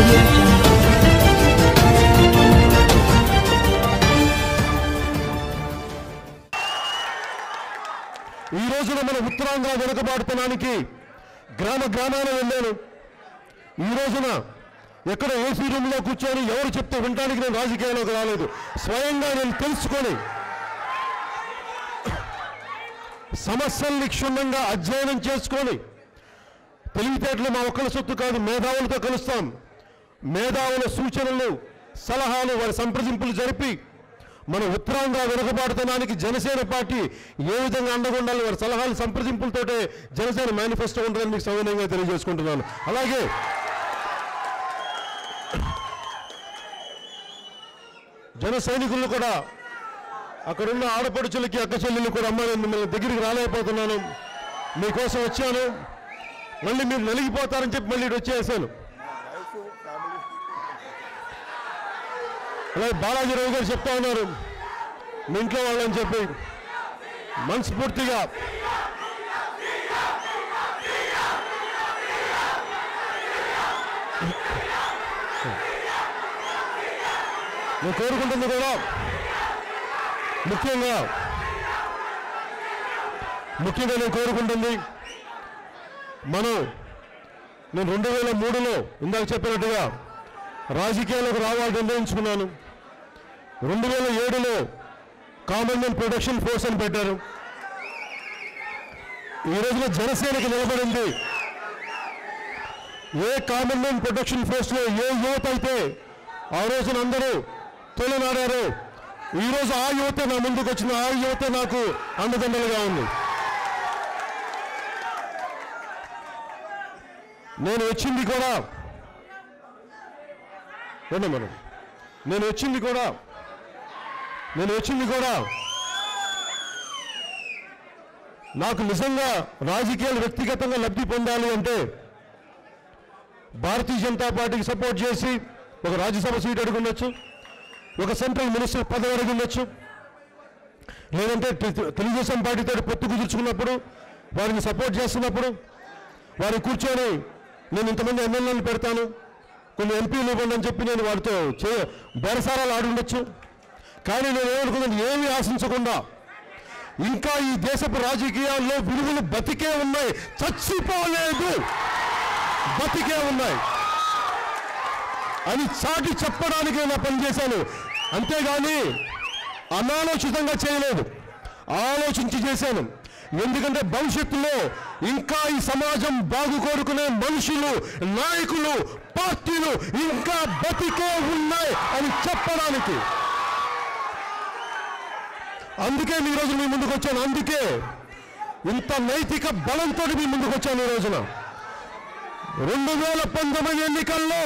audio jungle. ఈ రోజున మన ఉత్తరాంధ్ర వెనుకబాటుతనానికి గ్రామ గ్రామాన వెళ్ళాను. ఈ రోజున ఎక్కడ ఏసీ రూమ్లో కూర్చొని ఎవరు చెప్తే వినడానికి నేను రాజకీయాల్లోకి రాలేదు. స్వయంగా నేను తెలుసుకొని సమస్యల్ని క్షుణ్ణంగా అధ్యయనం చేసుకొని, తెలివితేటలు మా ఒక్కల సొత్తు కాదు, మేధావులతో కలుస్తాం. మేధావుల సూచనలు, సలహాలు, వారి సంప్రదింపులు జరిపి మన ఉత్తరాంధ్ర వెనుకబాటుతనానికి జనసేన పార్టీ ఏ విధంగా అండగుండాలి, వారి సలహాలు సంప్రదింపులతోటే జనసేన మేనిఫెస్టో ఉంటుందని మీకు సవినయంగా తెలియజేసుకుంటున్నాను. అలాగే జన సైనికులను కూడా, అక్కడున్న ఆడపడుచులకి, అక్క చెల్లెలు కూడా, అమ్మ నేను మిమ్మల్ని దగ్గరికి రాలేకపోతున్నాను, మీకోసం వచ్చాను, మళ్ళీ మీరు నలిగిపోతారని చెప్పి మళ్ళీ వచ్చేసాను. అలాగే బాలాజీరావు గారు చెప్తా ఉన్నారు మీ ఇంట్లో వాళ్ళని చెప్పి, మనస్ఫూర్తిగా నేను కోరుకుంటుంది కూడా ముఖ్యంగా నేను కోరుకుంటుంది, నేను 2003లో ఇందాక చెప్పినట్టుగా రాజకీయాలకు రావాలని నిర్ణయించుకున్నాను. 2007లో కామన్వెల్త్ ప్రొటెక్షన్ ఫోర్స్ అని పెట్టారు. ఈ రోజున జనసేనకి నిలబడింది. ఏ కామన్వెల్త్ ప్రొటెక్షన్ ఫోర్స్లో ఏ యువత అయితే ఆ రోజున అందరూ తొలినాడారు, ఈరోజు ఆ యువత నా ముందుకు వచ్చిన, ఆ యువత నాకు అండదండలుగా ఉంది. నేను వచ్చింది కూడా నాకు నిజంగా రాజకీయాలు వ్యక్తిగతంగా లబ్ధి పొందాలి అంటే భారతీయ జనతా పార్టీకి సపోర్ట్ చేసి ఒక రాజ్యసభ సీట్ అడిగి ఉండొచ్చు, ఒక సెంట్రల్ మినిస్టర్ పదవి అడిగి ఉండొచ్చు, లేదంటే తెలుగుదేశం పార్టీతో పొత్తు కుదుర్చుకున్నప్పుడు వారిని సపోర్ట్ చేస్తున్నప్పుడు వారు కూర్చొని నేను ఇంతమంది ఎమ్మెల్యేలు పెడతాను, కొన్ని ఎంపీలు ఇవ్వండి అని చెప్పి నేను వారితో బేరసారాలు ఆడి ఉండొచ్చు. కానీ నేను ఏమనుకున్నాను, ఏమీ ఆశించకుండా ఇంకా ఈ దేశపు రాజకీయాల్లో విలువలు బతికే ఉన్నాయి, చచ్చిపోలేదు, బతికే ఉన్నాయి అని చాటి చెప్పడానికి నా పనిచేశాను. అంతేగాని అనాలోచితంగా చేయలేదు, ఆలోచించి చేశాను. ఎందుకంటే భవిష్యత్తులో ఇంకా ఈ సమాజం బాగు కోరుకునే మనుషులు, నాయకులు, పార్టీలు ఇంకా బతికే ఉన్నాయి అని చెప్పడానికి. అందుకే ఈ రోజు మీ ముందుకు వచ్చాను. అందుకే ఇంత నైతిక బలంతో మీ ముందుకు వచ్చాను. ఈ రోజున 2019 ఎన్నికల్లో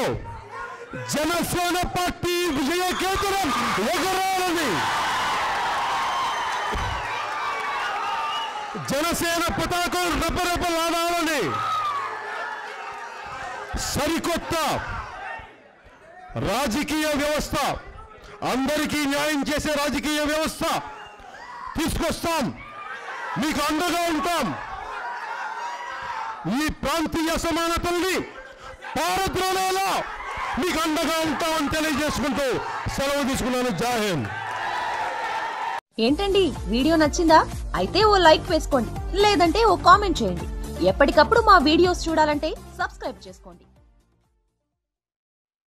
జనసేన పార్టీ విజయకేతనం ఎగరాలని, జనసేన పతాకం రెపరెపలాడాలని, సరికొత్త రాజకీయ వ్యవస్థ, అందరికీ న్యాయం చేసే రాజకీయ వ్యవస్థ తీసుకొస్తాం, మీకు అండగా ఉంటాం, ఈ ప్రాంతీయ సమానతల్ని పారద్రోలేలా మీకు అండగా ఉంటామని తెలియజేసుకుంటూ సెలవు తీసుకున్నాను. జై హింద్. ఏంటండి, వీడియో నచ్చిందా? అయితే ఓ లైక్ వేసుకోండి, లేదంటే ఓ కామెంట్ చేయండి. ఎప్పటికప్పుడు మా వీడియోస్ చూడాలంటే సబ్స్క్రైబ్ చేసుకోండి.